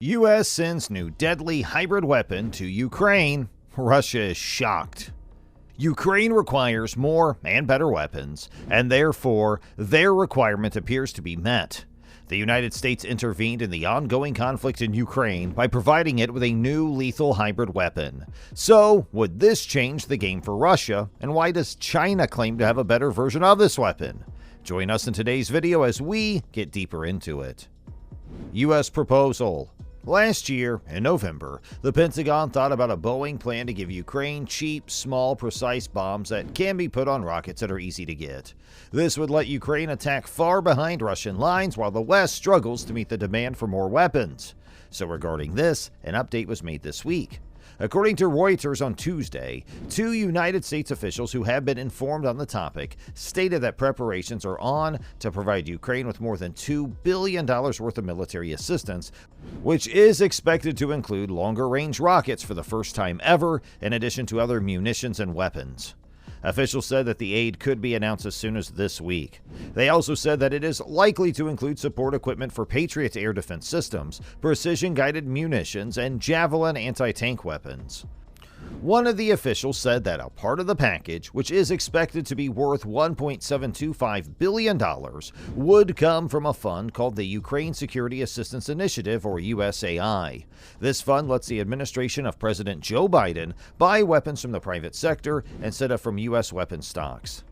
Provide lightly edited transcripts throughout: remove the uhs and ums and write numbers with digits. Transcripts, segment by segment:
U.S. sends new deadly hybrid weapon to Ukraine. Russia is shocked. Ukraine requires more and better weapons, and therefore their requirement appears to be met. The United States intervened in the ongoing conflict in Ukraine by providing it with a new lethal hybrid weapon. So, would this change the game for Russia, and why does China claim to have a better version of this weapon? Join us in today's video as we get deeper into it. U.S. proposal. Last year, in November, the Pentagon thought about a Boeing plan to give Ukraine cheap, small, precise bombs that can be put on rockets that are easy to get. This would let Ukraine attack far behind Russian lines while the West struggles to meet the demand for more weapons. So regarding this, an update was made this week. According to Reuters on Tuesday, two United States officials who have been informed on the topic stated that preparations are on to provide Ukraine with more than $2 billion worth of military assistance, which is expected to include longer-range rockets for the first time ever, in addition to other munitions and weapons. Officials said that the aid could be announced as soon as this week. They also said that it is likely to include support equipment for Patriot air defense systems, precision-guided munitions, and Javelin anti-tank weapons. One of the officials said that a part of the package, which is expected to be worth $1.725 billion, would come from a fund called the Ukraine Security Assistance Initiative, or USAI. This fund lets the administration of President Joe Biden buy weapons from the private sector instead of from U.S. weapon stocks.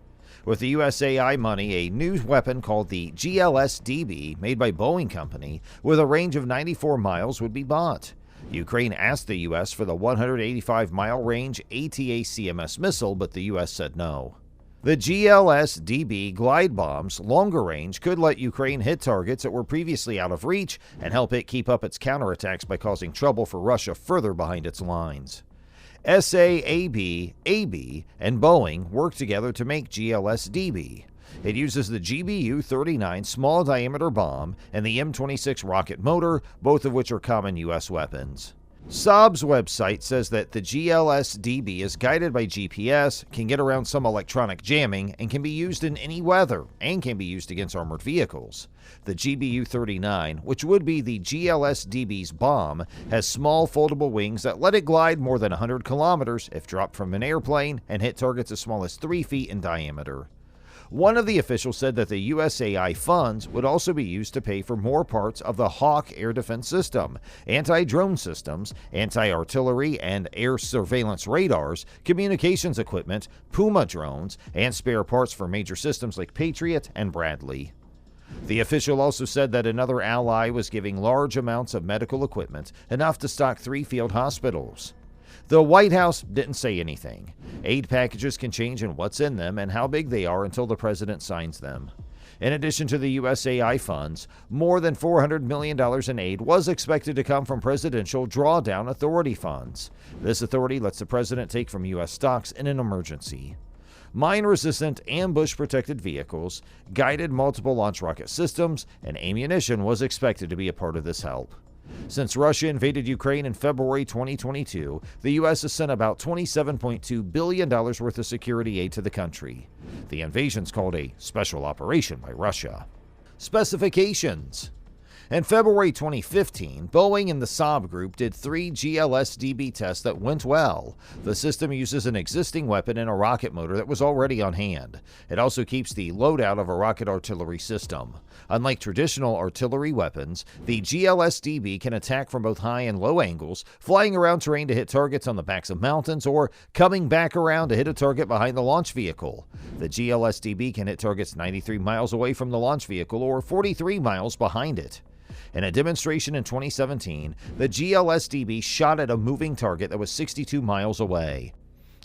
With the USAI money, a new weapon called the GLSDB, made by Boeing Company, with a range of 94 miles, would be bought. Ukraine asked the U.S. for the 185-mile range ATACMS missile, but the U.S. said no. The GLSDB glide bomb's longer range could let Ukraine hit targets that were previously out of reach and help it keep up its counterattacks by causing trouble for Russia further behind its lines. SAAB, AB, and Boeing work together to make GLSDB. It uses the GBU-39 small-diameter bomb and the M26 rocket motor, both of which are common U.S. weapons. Saab's website says that the GLSDB is guided by GPS, can get around some electronic jamming, and can be used in any weather, and can be used against armored vehicles. The GBU-39, which would be the GLSDB's bomb, has small foldable wings that let it glide more than 100 kilometers if dropped from an airplane and hit targets as small as 3 feet in diameter. One of the officials said that the USAI funds would also be used to pay for more parts of the Hawk air defense system, anti-drone systems, anti-artillery and air surveillance radars, communications equipment, Puma drones, and spare parts for major systems like Patriot and Bradley. The official also said that another ally was giving large amounts of medical equipment, enough to stock 3 field hospitals. The White House didn't say anything. Aid packages can change in what's in them and how big they are until the president signs them. In addition to the USAI funds, more than $400 million in aid was expected to come from Presidential Drawdown Authority funds. This authority lets the president take from U.S. stocks in an emergency. Mine-resistant ambush-protected vehicles, guided multiple launch rocket systems, and ammunition was expected to be a part of this help. Since Russia invaded Ukraine in February 2022, the U.S. has sent about $27.2 billion worth of security aid to the country. The invasion's called a special operation by Russia. Specifications. In February 2015, Boeing and the Saab Group did 3 GLSDB tests that went well. The system uses an existing weapon and a rocket motor that was already on hand. It also keeps the loadout of a rocket artillery system. Unlike traditional artillery weapons, the GLSDB can attack from both high and low angles, flying around terrain to hit targets on the backs of mountains, or coming back around to hit a target behind the launch vehicle. The GLSDB can hit targets 93 miles away from the launch vehicle or 43 miles behind it. In a demonstration in 2017, the GLSDB shot at a moving target that was 62 miles away.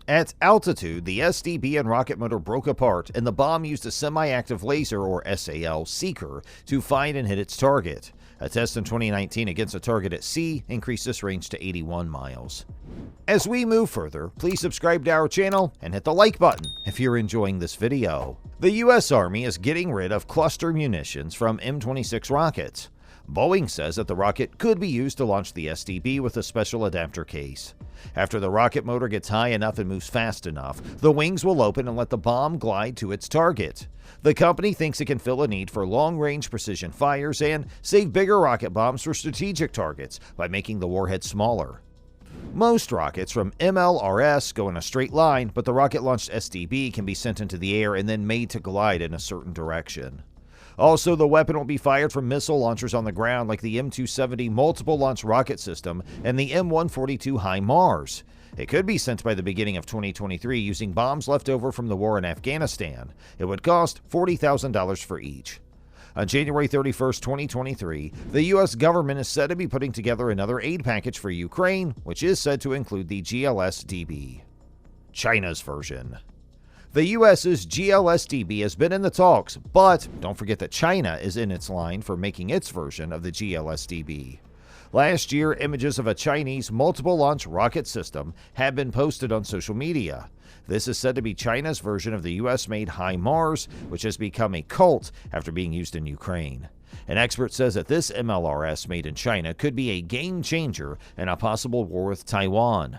At altitude, the SDB and rocket motor broke apart, and the bomb used a semi-active laser, or SAL, seeker to find and hit its target. A test in 2019 against a target at sea increased this range to 81 miles. As we move further, please subscribe to our channel and hit the like button if you're enjoying this video. The U.S. Army is getting rid of cluster munitions from M26 rockets. Boeing says that the rocket could be used to launch the SDB with a special adapter case. After the rocket motor gets high enough and moves fast enough, the wings will open and let the bomb glide to its target. The company thinks it can fill a need for long-range precision fires and save bigger rocket bombs for strategic targets by making the warhead smaller. Most rockets from MLRS go in a straight line, but the rocket-launched SDB can be sent into the air and then made to glide in a certain direction. Also, the weapon will be fired from missile launchers on the ground like the M270 multiple launch rocket system and the M142 HIMARS. It could be sent by the beginning of 2023 using bombs left over from the war in Afghanistan. It would cost $40,000 for each. On January 31, 2023, the U.S. government is said to be putting together another aid package for Ukraine, which is said to include the GLSDB. China's version. The U.S.'s GLSDB has been in the talks, but don't forget that China is in its line for making its version of the GLSDB. Last year, images of a Chinese multiple-launch rocket system had been posted on social media. This is said to be China's version of the U.S.-made HIMARS, which has become a cult after being used in Ukraine. An expert says that this MLRS made in China could be a game-changer in a possible war with Taiwan.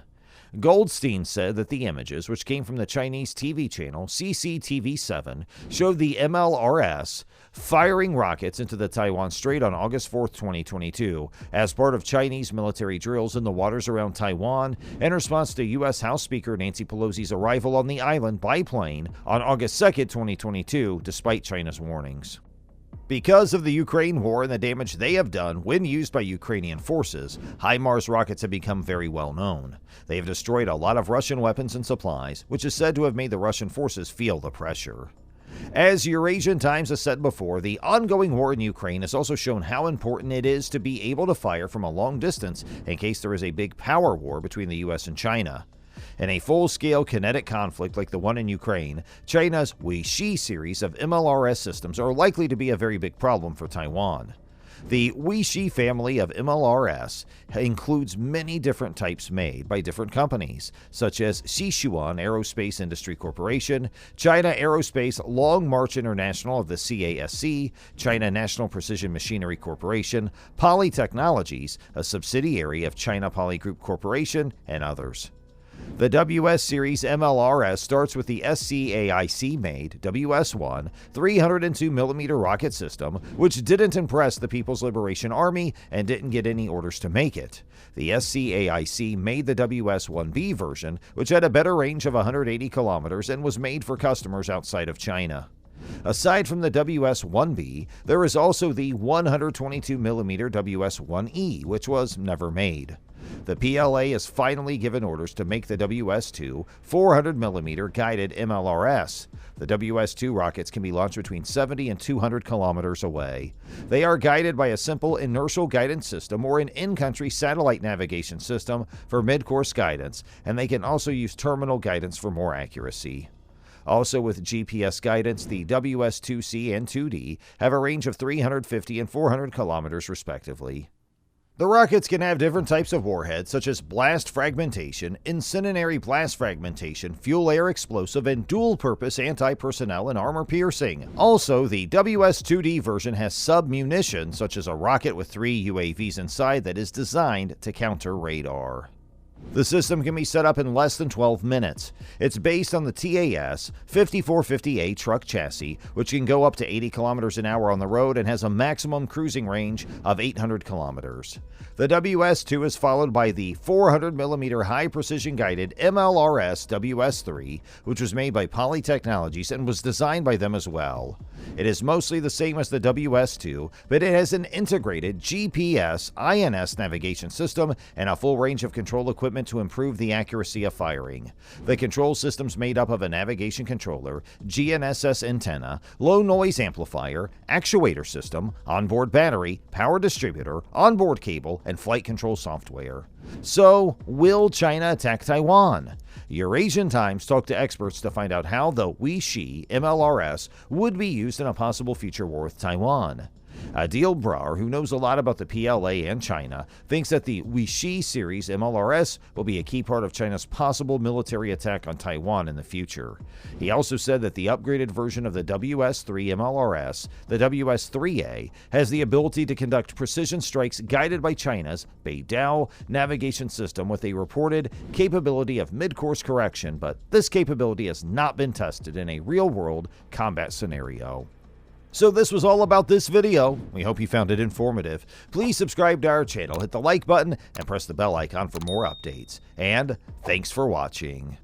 Goldstein said that the images, which came from the Chinese TV channel CCTV7, showed the MLRS firing rockets into the Taiwan Strait on August 4, 2022, as part of Chinese military drills in the waters around Taiwan in response to U.S. House Speaker Nancy Pelosi's arrival on the island by plane on August 2, 2022, despite China's warnings. Because of the Ukraine war and the damage they have done when used by Ukrainian forces, HIMARS rockets have become very well known. They have destroyed a lot of Russian weapons and supplies, which is said to have made the Russian forces feel the pressure. As Eurasian Times has said before, the ongoing war in Ukraine has also shown how important it is to be able to fire from a long distance in case there is a big power war between the US and China. In a full-scale kinetic conflict like the one in Ukraine, China's Weishi series of MLRS systems are likely to be a very big problem for Taiwan. The Weishi family of MLRS includes many different types made by different companies, such as Sichuan Aerospace Industry Corporation, China Aerospace Long March International of the CASC, China National Precision Machinery Corporation, Poly Technologies, a subsidiary of China Poly Group Corporation, and others. The WS Series MLRS starts with the SCAIC-made WS-1 302mm rocket system, which didn't impress the People's Liberation Army and didn't get any orders to make it. The SCAIC made the WS-1B version, which had a better range of 180 kilometers and was made for customers outside of China. Aside from the WS-1B, there is also the 122mm WS-1E, which was never made. The PLA has finally given orders to make the WS-2 400mm guided MLRS. The WS-2 rockets can be launched between 70 and 200 kilometers away. They are guided by a simple inertial guidance system or an in-country satellite navigation system for mid-course guidance, and they can also use terminal guidance for more accuracy. Also with GPS guidance, the WS-2C and 2D have a range of 350 and 400 kilometers respectively. The rockets can have different types of warheads such as blast fragmentation, incendiary blast fragmentation, fuel-air explosive, and dual-purpose anti-personnel and armor-piercing. Also, the WS-2D version has sub-munition such as a rocket with 3 UAVs inside that is designed to counter radar. The system can be set up in less than 12 minutes. It's based on the TAS 5450A truck chassis, which can go up to 80 kilometers an hour on the road and has a maximum cruising range of 800 kilometers. The WS-2 is followed by the 400mm high-precision guided MLRS WS-3, which was made by Poly Technologies and was designed by them as well. It is mostly the same as the WS-2, but it has an integrated GPS INS navigation system and a full range of control equipment to improve the accuracy of firing. The control system's made up of a navigation controller, GNSS antenna, low noise amplifier, actuator system, onboard battery, power distributor, onboard cable, and flight control software. So, will China attack Taiwan? Eurasian Times talked to experts to find out how the Weishi MLRS would be used in a possible future war with Taiwan. Adil Brar, who knows a lot about the PLA and China, thinks that the Weishi series MLRS will be a key part of China's possible military attack on Taiwan in the future. He also said that the upgraded version of the WS-3 MLRS, the WS-3A, has the ability to conduct precision strikes guided by China's Beidou navigation system with a reported capability of mid-course correction, but this capability has not been tested in a real-world combat scenario. So this was all about this video. We hope you found it informative. Please subscribe to our channel, hit the like button, and press the bell icon for more updates. And thanks for watching.